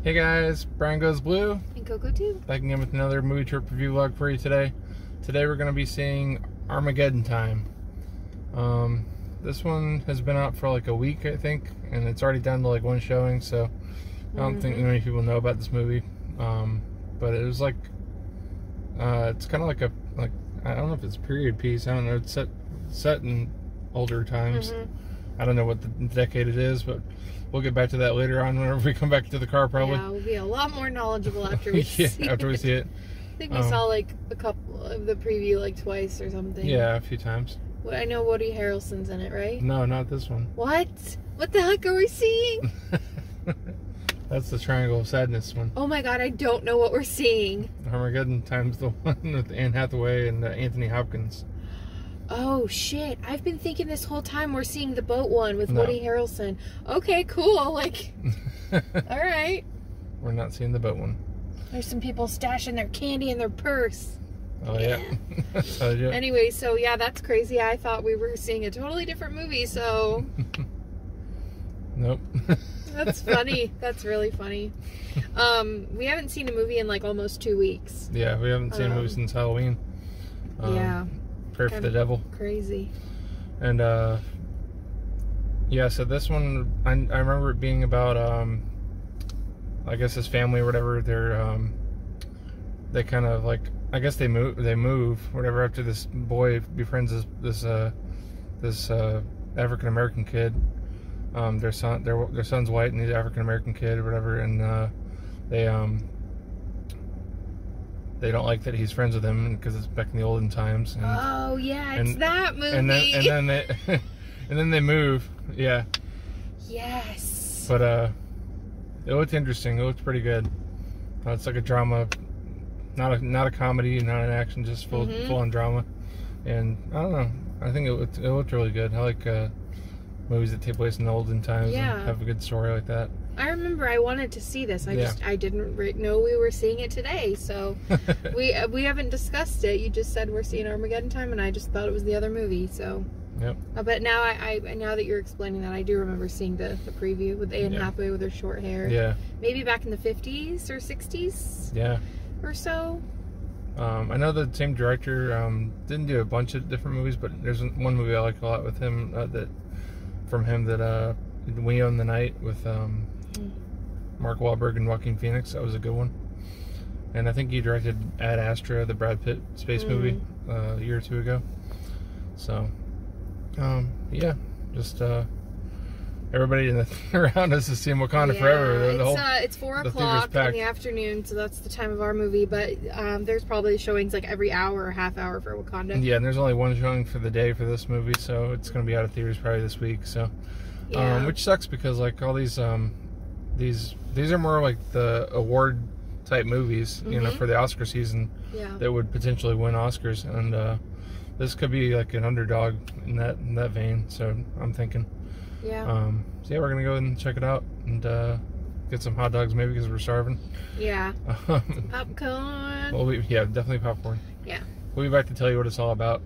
Hey guys, Brian Goes Blue. And Coco too. Back again with another movie trip review vlog for you today. Today we're going to be seeing Armageddon Time. This one has been out for like a week, I think, and it's already down to like one showing, so I don't think many people know about this movie. But it was like, it's kind of like I don't know if it's a period piece. I don't know. It's set in older times. I don't know what the decade it is, but we'll get back to that later on whenever we come back to the car, probably. Yeah, we'll be a lot more knowledgeable after we see it. After we see it. I think we saw like a couple of the preview like twice or something. Yeah, a few times. Well, I know Woody Harrelson's in it, right? No, not this one. What? What the heck are we seeing? That's the Triangle of Sadness one. Oh my god, I don't know what we're seeing. Armageddon Time's the one with Anne Hathaway and Anthony Hopkins. Oh shit, I've been thinking this whole time we're seeing the boat one with Woody Harrelson. Okay, cool, like, alright. We're not seeing the boat one. There's some people stashing their candy in their purse. Oh yeah. Anyway, so yeah, that's crazy. I thought we were seeing a totally different movie, so... Nope. That's funny. That's really funny. We haven't seen a movie in like almost 2 weeks. Yeah, we haven't seen a movie since Halloween. Yeah. Prayer for the Devil. Crazy. And yeah, so this one, I remember it being about I guess his family or whatever. They kind of like, I guess they move whatever after this boy befriends this African American kid. Their son's white and he's African American kid or whatever, and they don't like that he's friends with him because it's back in the olden times. And, oh yeah, it's that movie. And then they move. Yeah. Yes. But it looked interesting. It looked pretty good. It's like a drama, not a comedy, not an action, just full on drama. And I don't know. I think it looked really good. I like movies that take place in the olden times and have a good story like that. I remember I wanted to see this. I didn't know we were seeing it today, so we haven't discussed it. You just said we're seeing Armageddon Time, and I just thought it was the other movie. So, yep. But now now that you're explaining that, I do remember seeing the preview with Anne Hathaway with her short hair. Yeah. Maybe back in the 50s or 60s. Yeah. Or so. I know the same director didn't do a bunch of different movies, but there's one movie I like a lot with him that We Own the Night with Mark Wahlberg and Joaquin Phoenix. That was a good one. And I think he directed Ad Astra, the Brad Pitt space movie, a year or two ago. So, yeah, just everybody around us is seeing Wakanda forever. It's 4 o'clock in the afternoon, so that's the time of our movie. But there's probably showings like every hour or half hour for Wakanda. Yeah, and there's only one showing for the day for this movie, so it's going to be out of theaters probably this week. So, which sucks because like all these are more like the award type movies, you know, for the Oscar season that would potentially win Oscars, and this could be like an underdog in that vein. So I'm thinking. Yeah. So yeah, we're gonna go and check it out and get some hot dogs maybe because we're starving. Yeah. Popcorn. Well, definitely popcorn. Yeah. We'll be back to tell you what it's all about.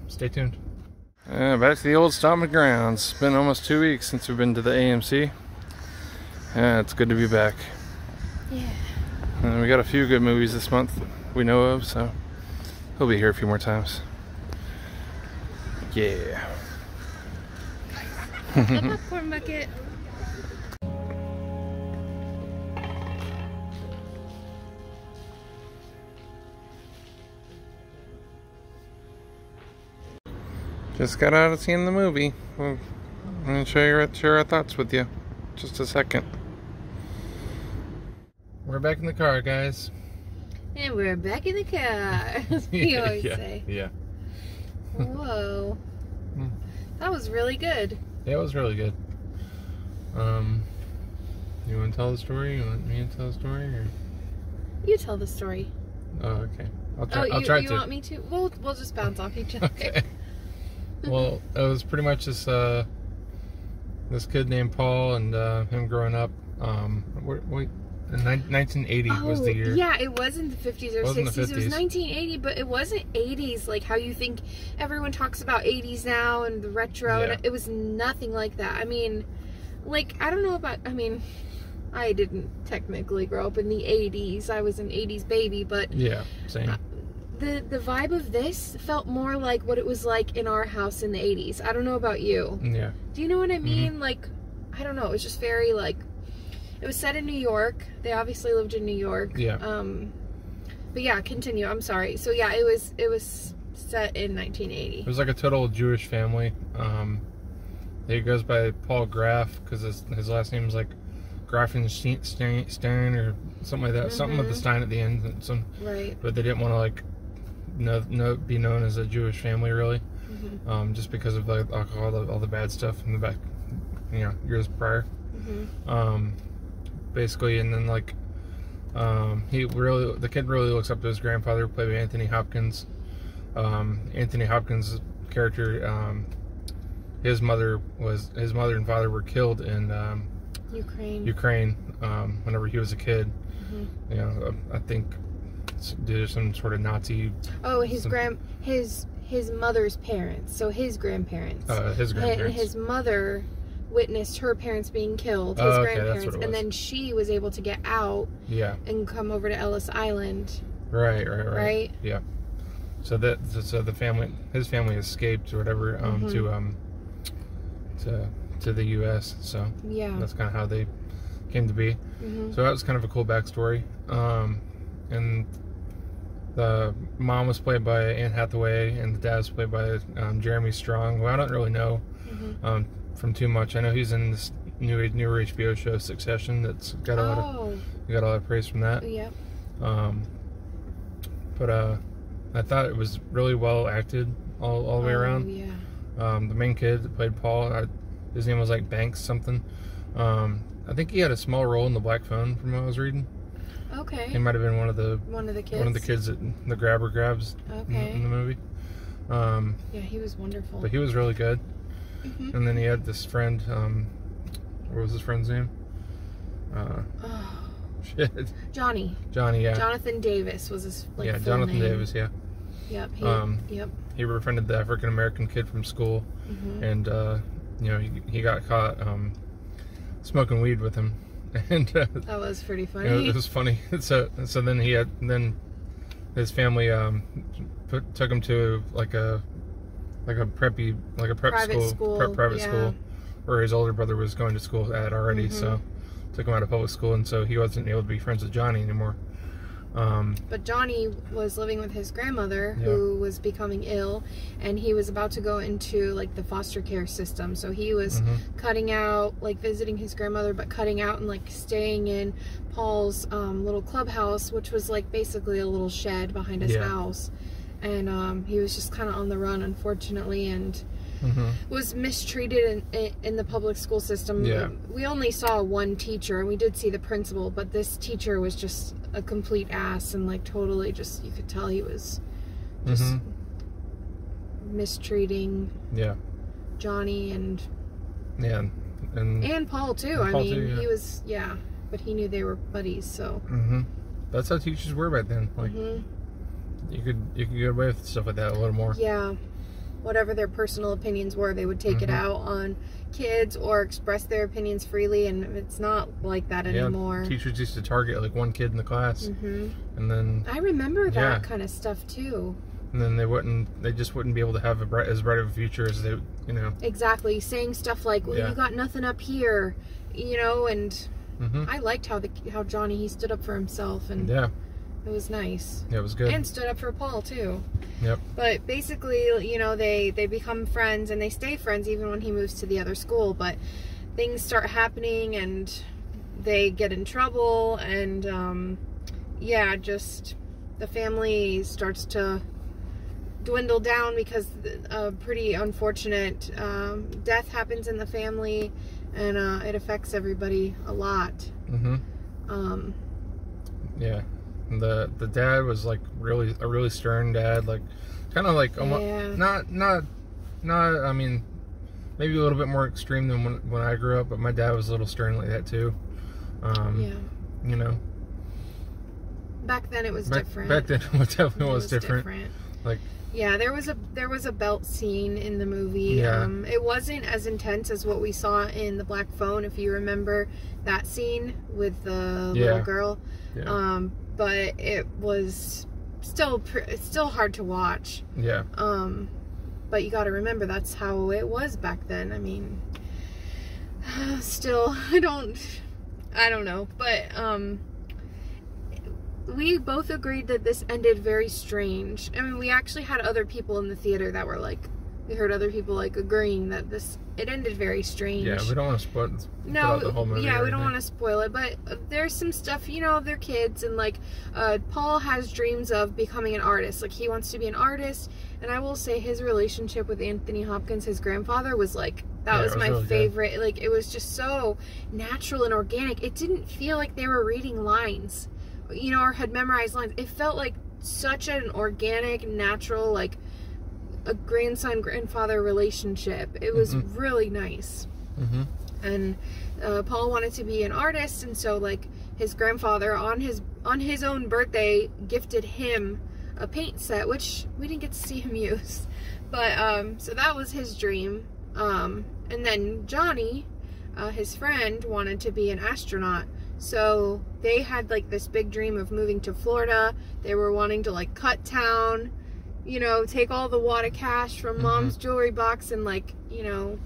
Stay tuned. Back to the old stomping grounds. It's been almost 2 weeks since we've been to the AMC. It's good to be back. Yeah. And we got a few good movies this month we know of, so we'll be here a few more times. Yeah. A popcorn bucket. Just got out of seeing the movie. I'm going to share our thoughts with you. Just a second. We're back in the car, guys. And we're back in the car. You always say. Yeah. Whoa. That was really good. Yeah, it was really good. You want to tell the story? You want me to tell the story? Or? You tell the story. Oh, okay. I'll try to. You want me to? We'll just bounce off each other. Okay. Well, it was pretty much this kid named Paul and him growing up. 1980 was the year. Yeah, it wasn't the 50s or 60s. It was 1980, but it wasn't 80s like how you think everyone talks about 80s now and the retro. Yeah. And it was nothing like that. I mean, like, I don't know about, I I didn't technically grow up in the 80s. I was an 80s baby, but yeah, same. The vibe of this felt more like what it was like in our house in the 80s. I don't know about you. Yeah. Do you know what I mean? Like, I don't know. It was just very, like, it was set in New York. They obviously lived in New York. Yeah. But yeah, continue. I'm sorry. So yeah, it was set in 1980. It was like a total Jewish family. He goes by Paul Graf because his last name is like Grafenstein or something like that. Something with the Stein at the end. Right. But they didn't want to like be known as a Jewish family really, just because of like all the bad stuff in the back, years prior. Basically, and then like the kid really looks up to his grandfather, played by Anthony Hopkins. Anthony Hopkins' character, his mother and father were killed in Ukraine whenever he was a kid. I think did some sort of Nazi. Oh, his mother's parents, so his grandparents. His grandparents. His mother witnessed her parents being killed, his grandparents, and then she was able to get out. Yeah. And come over to Ellis Island. Right. Yeah. So the family, his family escaped or whatever, to the U.S. So yeah, that's kind of how they came to be. So that was kind of a cool backstory. And the mom was played by Anne Hathaway, and the dad was played by Jeremy Strong, who I don't really know from too much. I know he's in this newer HBO show Succession. That's got a lot of praise from that. Yeah. But I thought it was really well acted all the way around. Yeah. The main kid that played Paul, his name was like Banks something. I think he had a small role in The Black Phone from what I was reading. Okay. He might have been one of the kids that the grabber grabs in the movie. Yeah, he was wonderful. But he was really good. And then he had this friend. What was his friend's name? Shit. Johnny, yeah. Jonathan Davis was his full Jonathan name. Davis, yeah. Yep. He befriended the African American kid from school, and he got caught smoking weed with him, and that was pretty funny. It was funny. So then his family took him to like a prep school, where his older brother was going to school at already. So took him out of public school, and so he wasn't able to be friends with Johnny anymore. But Johnny was living with his grandmother, who was becoming ill, and he was about to go into like the foster care system. So he was cutting out, like visiting his grandmother, but cutting out and like staying in Paul's little clubhouse, which was like basically a little shed behind his house. And he was just kind of on the run, unfortunately, and was mistreated in the public school system. We only saw one teacher, and we did see the principal, but this teacher was just a complete ass, and like totally just, you could tell he was just mistreating Johnny and Paul too. I mean, he was, but he knew they were buddies, so. That's how teachers were back then. Like, you could get away with stuff like that a little more. Yeah. Whatever their personal opinions were, they would take it out on kids or express their opinions freely, and it's not like that anymore. Teachers used to target like one kid in the class, and then I remember that kind of stuff too. And then they just wouldn't be able to have as bright of a future as they, Exactly, saying stuff like, "Well, you got nothing up here," and I liked how Johnny, he stood up for himself, and it was nice. Yeah, it was good. And stood up for Paul too. Yep. But basically, they become friends, and they stay friends even when he moves to the other school. But things start happening, and they get in trouble, and just the family starts to dwindle down because a pretty unfortunate death happens in the family, and it affects everybody a lot. Yeah. The dad was like a really stern dad, like kind of like almost, not I mean, maybe a little bit more extreme than when I grew up, but my dad was a little stern like that too. Back then it was different. Back then it definitely was different. Like, yeah, there was a belt scene in the movie. Yeah. It wasn't as intense as what we saw in The Black Phone, if you remember that scene with the little girl. Yeah. But it was it's still hard to watch. Yeah. But you got to remember that's how it was back then. I mean, still, I don't know, but we both agreed that this ended very strange. I mean, we actually had other people in the theater that were like, we heard other people like agreeing that it ended very strange. Yeah, we don't want to spoil the whole movie. Yeah, we don't want to spoil it, but there's some stuff, you know, they're kids, and like, Paul has dreams of becoming an artist. Like, he wants to be an artist, and I will say his relationship with Anthony Hopkins, his grandfather, was like, that was my really favorite. Good. Like, it was just so natural and organic. It didn't feel like they were reading lines, you know, or had memorized lines. It felt like such an organic, natural, like a grandson-grandfather relationship. It was really nice. And Paul wanted to be an artist, and so like his grandfather on his own birthday gifted him a paint set, which we didn't get to see him use. But so that was his dream. And then Johnny, his friend, wanted to be an astronaut. So they had like this big dream of moving to Florida. They were wanting to like cut town, you know, take all the wad of cash from mom's jewelry box and like, you know,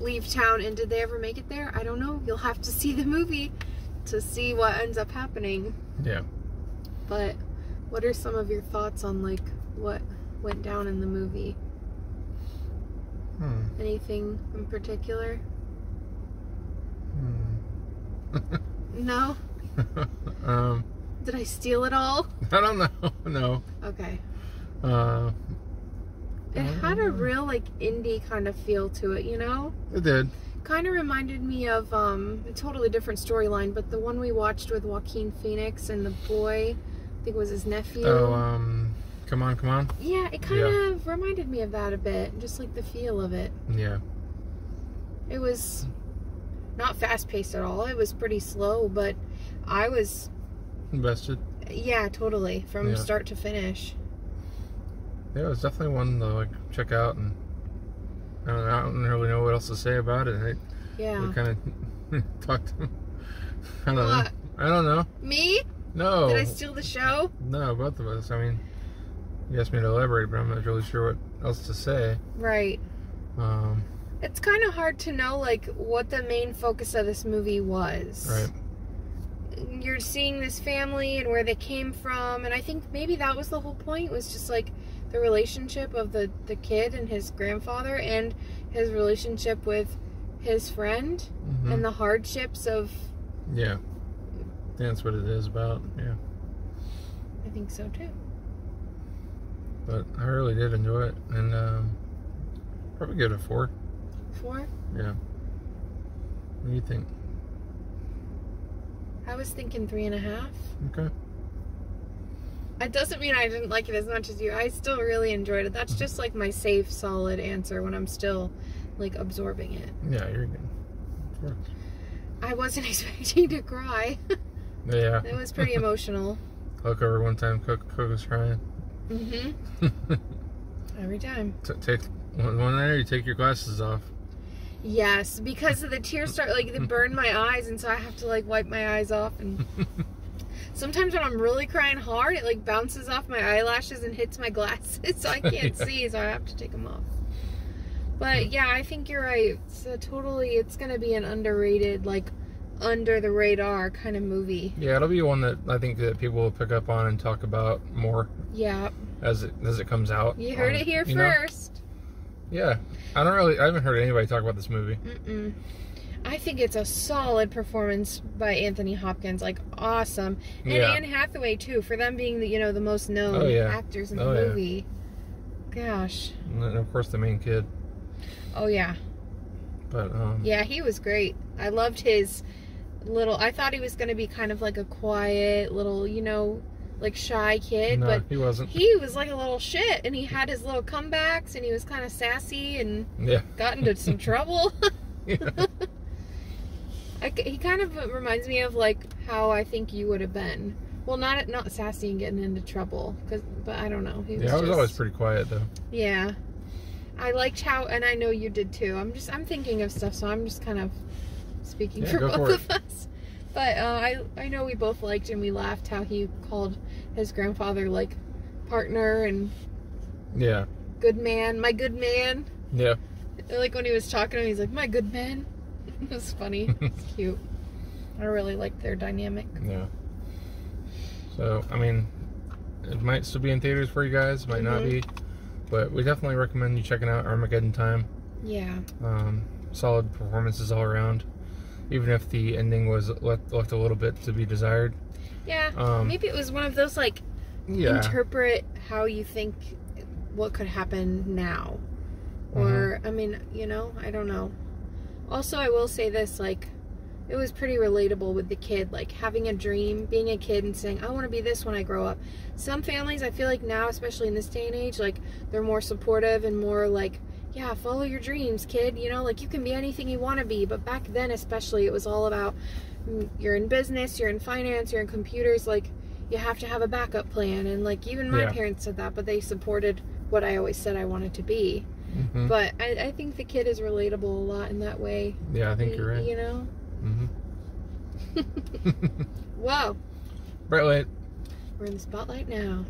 leave town. And did they ever make it there? I don't know. You'll have to see the movie to see what ends up happening. Yeah. But what are some of your thoughts on like what went down in the movie? Anything in particular? No? Did I steal it all? I don't know. No. Okay. It had a real like indie kind of feel to it, you know? It did. Kind of reminded me of a totally different storyline, but the one we watched with Joaquin Phoenix and the boy, I think it was his nephew. Oh, Come On, Come On? Yeah, it kind of reminded me of that a bit, just like the feel of it. Yeah. It was not fast-paced at all. It was pretty slow, but I was invested. Yeah, totally, from start to finish. Yeah, it was definitely one to like check out, and I don't really know what else to say about it. We kind of talked to him. I don't know. Me? No. Did I steal the show? No, both of us. I mean, you asked me to elaborate, but I'm not really sure what else to say. Right. It's kind of hard to know, like, what the main focus of this movie was. Right. You're seeing this family and where they came from, and I think maybe that was the whole point, was just, like, the relationship of the kid and his grandfather, and his relationship with his friend, and the hardships of... Yeah. That's what it is about, yeah. I think so, too. But I really did enjoy it, and probably give it a 4. 4? Yeah. What do you think? I was thinking 3.5. Okay. It doesn't mean I didn't like it as much as you. I still really enjoyed it. That's just like my safe, solid answer when I'm still like absorbing it. Yeah, you're good. I wasn't expecting to cry. Yeah. It was pretty emotional. Look over one time, Cook was crying. Every time. Take one there, you take your glasses off. Yes, because the tears start, like, they burn my eyes, and so I have to, like, wipe my eyes off, and sometimes when I'm really crying hard, it, like, bounces off my eyelashes and hits my glasses, so I can't see, so I have to take them off. But, yeah, I think you're right. So, totally, it's gonna be an underrated, like, under-the-radar kind of movie. Yeah, it'll be one that I think that people will pick up on and talk about more. Yeah. As it comes out. You heard it here first. Yeah. I haven't heard anybody talk about this movie. I think it's a solid performance by Anthony Hopkins, like awesome. And Anne Hathaway too, for them being the most known actors in the movie. Gosh. And of course the main kid. Oh yeah. But yeah, he was great. I loved his I thought he was going to be kind of like a quiet little, like shy kid, no, but he wasn't. He was like a little shit, and he had his little comebacks, and he was kind of sassy, and got into some trouble. He kind of reminds me of like how I think you would have been Well, not sassy and getting into trouble, but I don't know. I was always pretty quiet though. Yeah, I liked how, and I know you did too. I'm thinking of stuff, so I'm just kind of speaking for both of us. But I know we both liked and we laughed how he called his grandfather like partner and good man, my good man. Yeah. Like when he was talking to him, he's like, my good man. It was funny. It's cute. I really liked their dynamic. Yeah. So, I mean, it might still be in theaters for you guys, might not be, but we definitely recommend you checking out Armageddon Time. Yeah. Solid performances all around, even if the ending was left a little bit to be desired. Yeah. Maybe it was one of those like interpret how you think what could happen now. Or, I mean, you know, I don't know. Also, I will say this, like, it was pretty relatable with the kid, like, having a dream, being a kid and saying, I want to be this when I grow up. Some families, I feel like now, especially in this day and age, like, they're more supportive and more like, yeah, follow your dreams, kid, you know, like, you can be anything you want to be. But back then, especially, it was all about, you're in business, you're in finance, you're in computers, like, you have to have a backup plan. And, like, even my parents said that, but they supported what I always said I wanted to be. But I think the kid is relatable a lot in that way. Yeah, I think you're right. You know? Whoa. Bright light. We're in the spotlight now.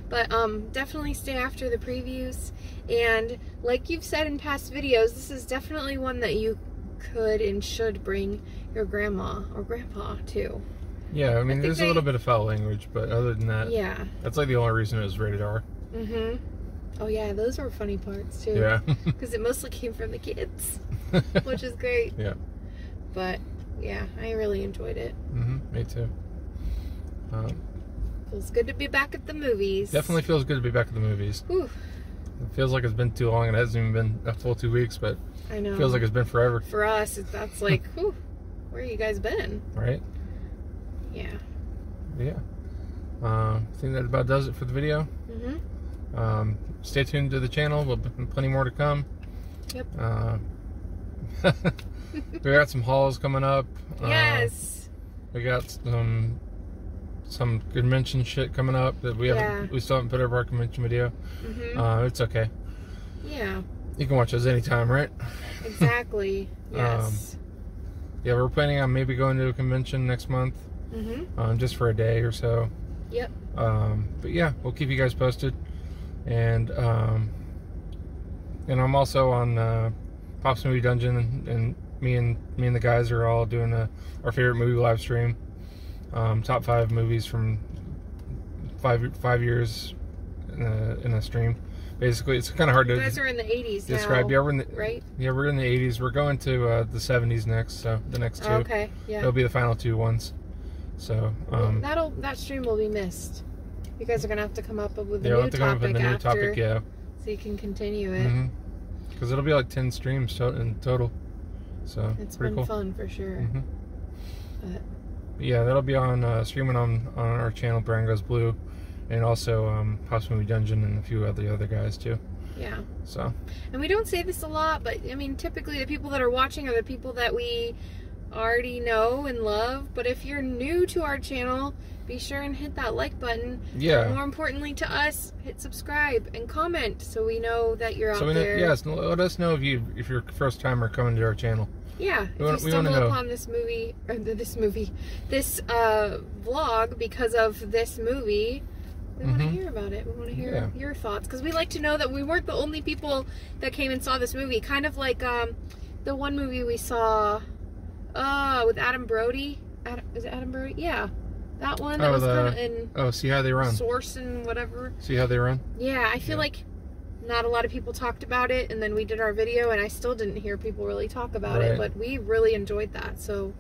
But definitely stay after the previews. And like you've said in past videos, this is definitely one that you could and should bring your grandma or grandpa to. Yeah, I mean, there's a little bit of foul language, but other than that, that's like the only reason it was rated R. Oh yeah, those were funny parts too. Yeah. Because it mostly came from the kids, which is great. Yeah. But yeah, I really enjoyed it. Me too. Feels good to be back at the movies. Definitely feels good to be back at the movies. Whew. It feels like it's been too long. It hasn't even been a full 2 weeks, but I know. It feels like it's been forever. For us, that's like, whew, where you guys been? Right. Yeah. Yeah. I think that about does it for the video. Stay tuned to the channel. There'll be plenty more to come. Yep. We got some hauls coming up. Yes. We got some convention shit coming up that we still haven't put up our convention video. It's okay. Yeah. You can watch us anytime, right? Exactly. Yes. Yeah, we're planning on maybe going to a convention next month. Just for a day or so. Yep. But yeah, we'll keep you guys posted. And I'm also on Pop's Movie Dungeon, and me and the guys are all doing our favorite movie live stream. Top 5 movies from 5 years in a stream. Basically, it's kind of hard to. You guys are in the 80s describe. Now, yeah, we're in the, right? Yeah, we're in the 80s. We're going to the 70s next. So the next 2. Okay. Yeah. They'll be the final 2 ones. So that stream will be missed. You guys are gonna have to come up with a new topic after, so you can continue it. Because it'll be like 10 streams in total. So it's been cool. Fun for sure. But yeah, that'll be on streaming on our channel, Brian Goes Blue, and also Pop's Movie Dungeon and a few of the other guys too. Yeah. So. And we don't say this a lot, but I mean, typically the people that are watching are the people that we already know and love. But if you're new to our channel, be sure and hit that like button. Yeah. And more importantly to us, hit subscribe and comment so we know that you're out there. Yes, let us know if you're first timer coming to our channel. Yeah. If you stumble upon this vlog because of this movie, we want to hear about it. We want to hear your thoughts, because we like to know that we weren't the only people that came and saw this movie. Kind of like the one movie we saw with Adam Brody. Is it Adam Brody? Yeah. That one that was kind of in See How They Run. Source and whatever. See How They Run? Yeah, I feel like not a lot of people talked about it, and then we did our video, and I still didn't hear people really talk about it, but we really enjoyed that, so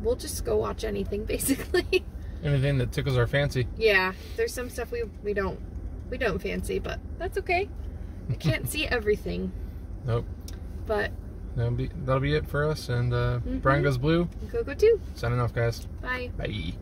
we'll just go watch anything, basically. Anything that tickles our fancy. Yeah, there's some stuff we don't fancy, but that's okay. I can't see everything. Nope. But that'll be it for us, and Brian Goes Blue. Go too. Signing off, guys. Bye. Bye.